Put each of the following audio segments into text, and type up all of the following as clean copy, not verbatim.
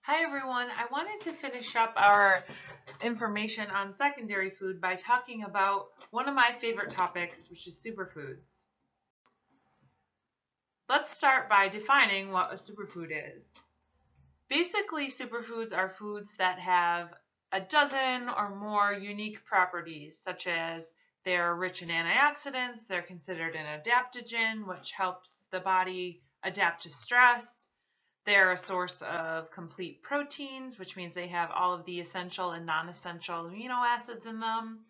Hi everyone, I wanted to finish up our information on secondary food by talking about one of my favorite topics, which is superfoods. Let's start by defining what a superfood is. Basically, superfoods are foods that have a dozen or more unique properties, such as they're rich in antioxidants, they're considered an adaptogen, which helps the body adapt to stress. They're a source of complete proteins, which means they have all of the essential and non-essential amino acids in them.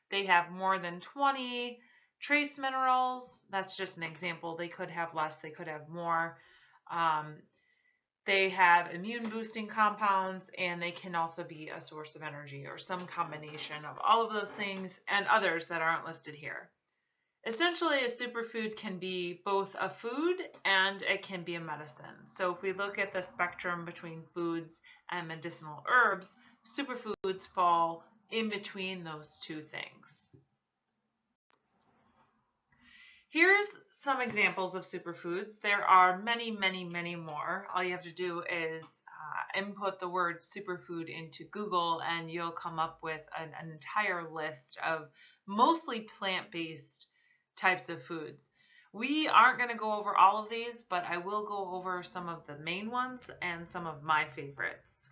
They have more than 20 trace minerals. That's just an example. They could have less, they could have more. They have immune boosting compounds, and they can also be a source of energy or some combination of all of those things and others that aren't listed here. Essentially, a superfood can be both a food and it can be a medicine. So if we look at the spectrum between foods and medicinal herbs, superfoods fall in between those two things. Here's some examples of superfoods. There are many, many, many more. All you have to do is input the word superfood into Google and you'll come up with an entire list of mostly plant-based types of foods. We aren't going to go over all of these, but I will go over some of the main ones and some of my favorites.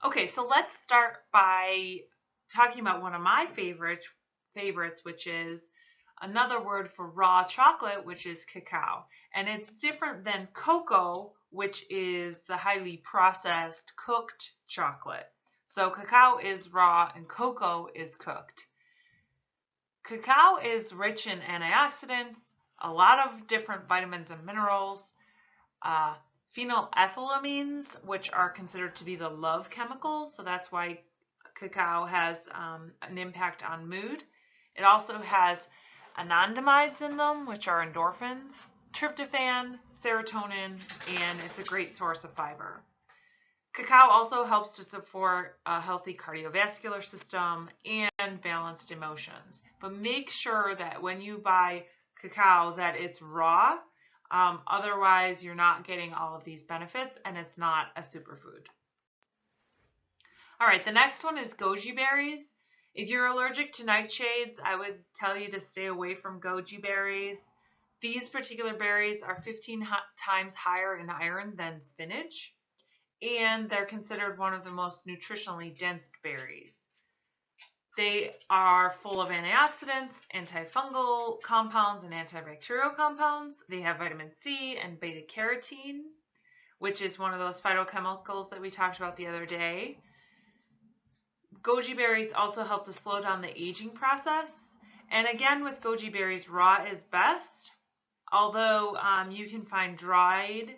Okay, so let's start by talking about one of my favorites, which is another word for raw chocolate, which is cacao. And it's different than cocoa, which is the highly processed cooked chocolate. So cacao is raw and cocoa is cooked. Cacao is rich in antioxidants, a lot of different vitamins and minerals, phenylethylamines, which are considered to be the love chemicals, so that's why cacao has an impact on mood. It also has anandamides in them, which are endorphins, tryptophan, serotonin, and it's a great source of fiber. Cacao also helps to support a healthy cardiovascular system and balanced emotions. But make sure that when you buy cacao that it's raw. Otherwise, you're not getting all of these benefits and it's not a superfood. All right, the next one is goji berries. If you're allergic to nightshades, I would tell you to stay away from goji berries. These particular berries are 15 times higher in iron than spinach, and they're considered one of the most nutritionally dense berries. They are full of antioxidants, antifungal compounds, and antibacterial compounds. They have vitamin C and beta carotene, which is one of those phytochemicals that we talked about the other day. Goji berries also help to slow down the aging process. And again, with goji berries, raw is best, although you can find dried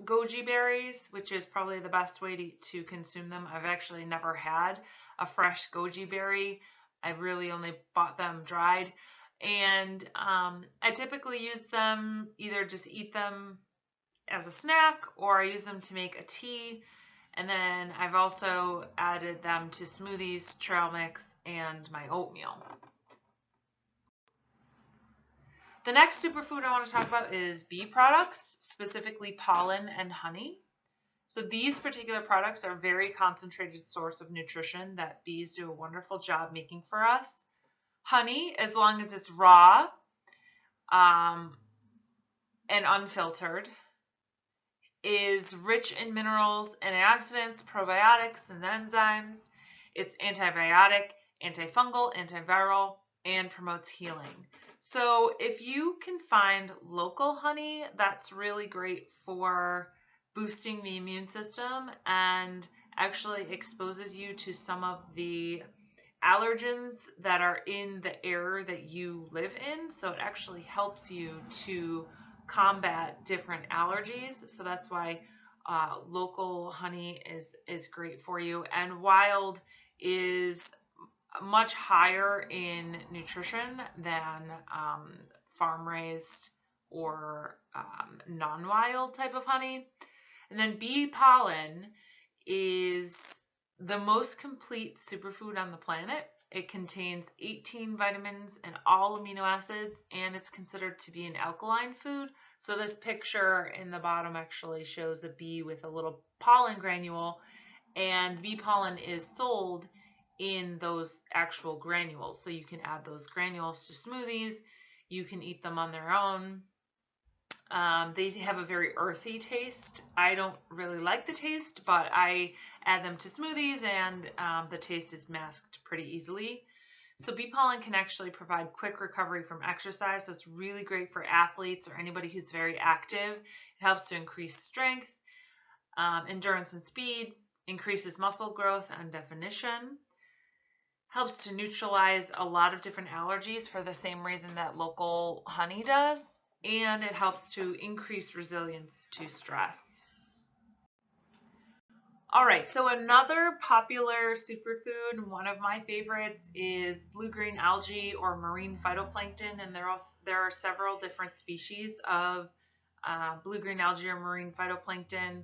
goji berries, which is probably the best way to consume them. I've actually never had a fresh goji berry. I really only bought them dried. And I typically use them, either just eat them as a snack or I use them to make a tea. And then I've also added them to smoothies, trail mix, and my oatmeal. The next superfood I want to talk about is bee products, specifically pollen and honey. So these particular products are a very concentrated source of nutrition that bees do a wonderful job making for us. Honey, as long as it's raw and unfiltered, is rich in minerals, antioxidants, probiotics, and enzymes. It's antibiotic, antifungal, antiviral, and promotes healing. So if you can find local honey, that's really great for boosting the immune system and actually exposes you to some of the allergens that are in the air that you live in. So it actually helps you to combat different allergies. So that's why local honey is great for you. And wild is much higher in nutrition than farm-raised or non-wild type of honey. And then bee pollen is the most complete superfood on the planet. It contains 18 vitamins and all amino acids, and it's considered to be an alkaline food. So this picture in the bottom actually shows a bee with a little pollen granule, and bee pollen is sold in those actual granules. So you can add those granules to smoothies. You can eat them on their own. They have a very earthy taste. I don't really like the taste, but I add them to smoothies, and the taste is masked pretty easily. So bee pollen can actually provide quick recovery from exercise, so it's really great for athletes or anybody who's very active. It helps to increase strength, endurance and speed, increases muscle growth and definition, helps to neutralize a lot of different allergies for the same reason that local honey does, and it helps to increase resilience to stress. All right, so another popular superfood, one of my favorites, is blue-green algae or marine phytoplankton, and there are several different species of blue-green algae or marine phytoplankton.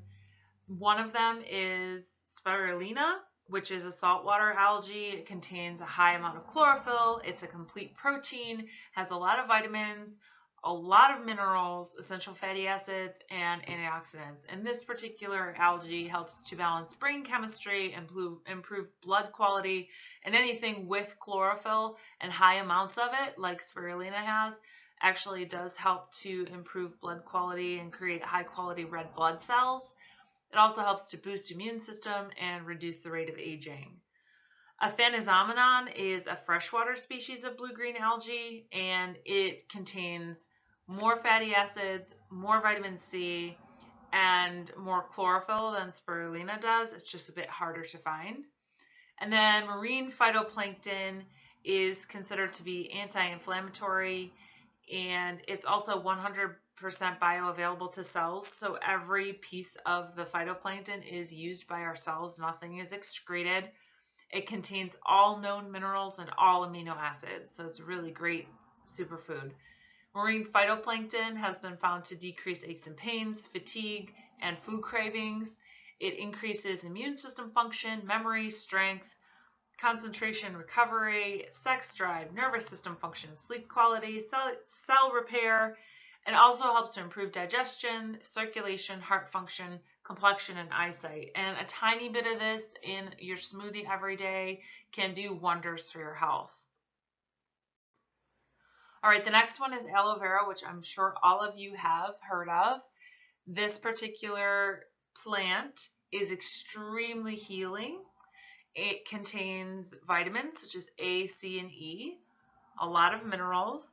One of them is spirulina, which is a saltwater algae. It contains a high amount of chlorophyll. It's a complete protein, has a lot of vitamins, a lot of minerals, essential fatty acids, and antioxidants. And this particular algae helps to balance brain chemistry and improve blood quality. And anything with chlorophyll and high amounts of it, like spirulina has, actually does help to improve blood quality and create high quality red blood cells. It also helps to boost immune system and reduce the rate of aging. Aphanizomenon is a freshwater species of blue-green algae, and it contains more fatty acids, more vitamin C, and more chlorophyll than spirulina does. It's just a bit harder to find. And then marine phytoplankton is considered to be anti-inflammatory, and it's also 100% bioavailable to cells. So every piece of the phytoplankton is used by our cells. Nothing is excreted. It contains all known minerals and all amino acids. So it's a really great superfood. Marine phytoplankton has been found to decrease aches and pains, fatigue, and food cravings. It increases immune system function, memory, strength, concentration, recovery, sex drive, nervous system function, sleep quality, cell repair, and also helps to improve digestion, circulation, heart function, complexion, and eyesight. And a tiny bit of this in your smoothie every day can do wonders for your health. All right, the next one is aloe vera, which I'm sure all of you have heard of. This particular plant is extremely healing. It contains vitamins such as A, C, and E, a lot of minerals,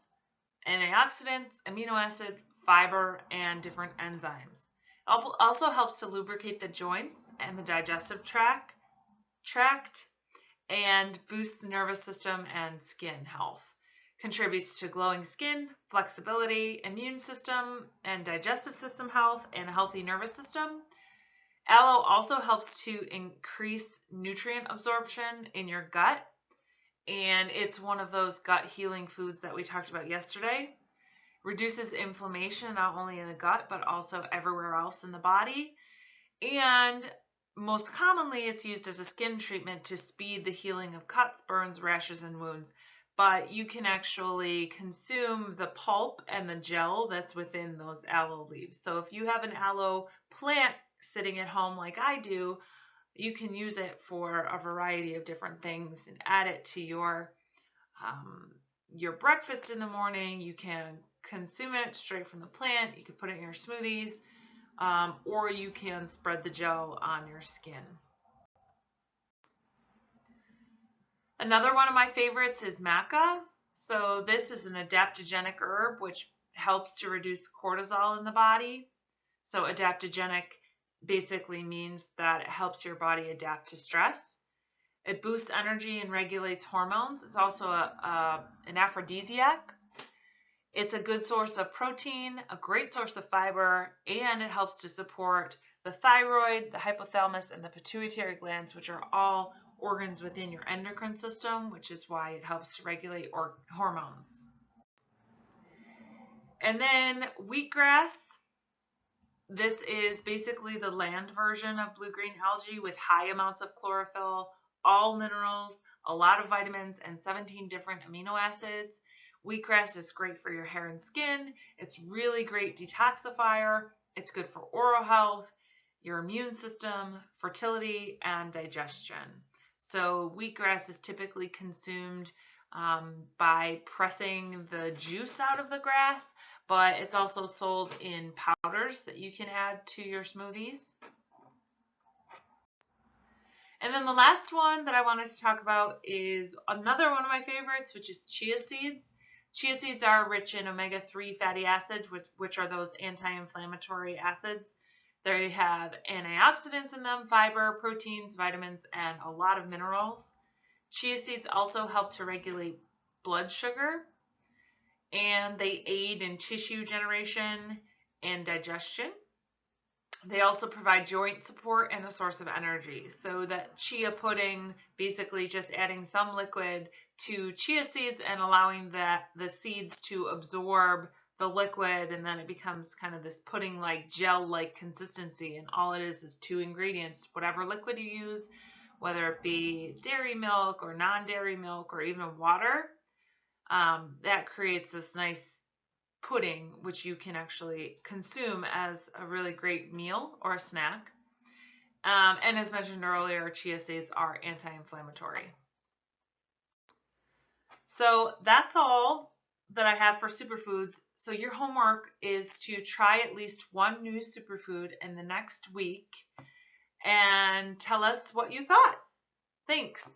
antioxidants, amino acids, fiber, and different enzymes. It also helps to lubricate the joints and the digestive tract and boosts the nervous system and skin health. Contributes to glowing skin, flexibility, immune system and digestive system health, and a healthy nervous system. Aloe also helps to increase nutrient absorption in your gut, and it's one of those gut healing foods that we talked about yesterday. Reduces inflammation not only in the gut but also everywhere else in the body, and most commonly it's used as a skin treatment to speed the healing of cuts, burns, rashes, and wounds. But you can actually consume the pulp and the gel that's within those aloe leaves. So if you have an aloe plant sitting at home like I do, you can use it for a variety of different things and add it to your breakfast in the morning. You can consume it straight from the plant. You can put it in your smoothies, or you can spread the gel on your skin. Another one of my favorites is Maca. So this is an adaptogenic herb which helps to reduce cortisol in the body. So adaptogenic basically means that it helps your body adapt to stress. It boosts energy and regulates hormones. It's also an aphrodisiac. It's a good source of protein, a great source of fiber, and it helps to support the thyroid, the hypothalamus, and the pituitary glands, which are all organs within your endocrine system, which is why it helps to regulate hormones. And then wheatgrass. This is basically the land version of blue-green algae with high amounts of chlorophyll, all minerals, a lot of vitamins and 17 different amino acids. Wheatgrass is great for your hair and skin. It's really great detoxifier. It's good for oral health, your immune system, fertility, and digestion. So wheatgrass is typically consumed by pressing the juice out of the grass, but it's also sold in powders that you can add to your smoothies. And then the last one that I wanted to talk about is another one of my favorites, which is chia seeds. Chia seeds are rich in omega-3 fatty acids, which are those anti-inflammatory acids. They have antioxidants in them, fiber, proteins, vitamins, and a lot of minerals. Chia seeds also help to regulate blood sugar, and they aid in tissue generation and digestion. They also provide joint support and a source of energy. So that chia pudding, basically just adding some liquid to chia seeds and allowing the seeds to absorb the liquid, and then it becomes kind of this pudding-like, gel-like consistency. And all it is 2 ingredients, whatever liquid you use, whether it be dairy milk or non-dairy milk or even water, that creates this nice pudding, which you can actually consume as a really great meal or a snack. And as mentioned earlier, chia seeds are anti-inflammatory. So that's all that I have for superfoods. So your homework is to try at least one new superfood in the next week and tell us what you thought. Thanks.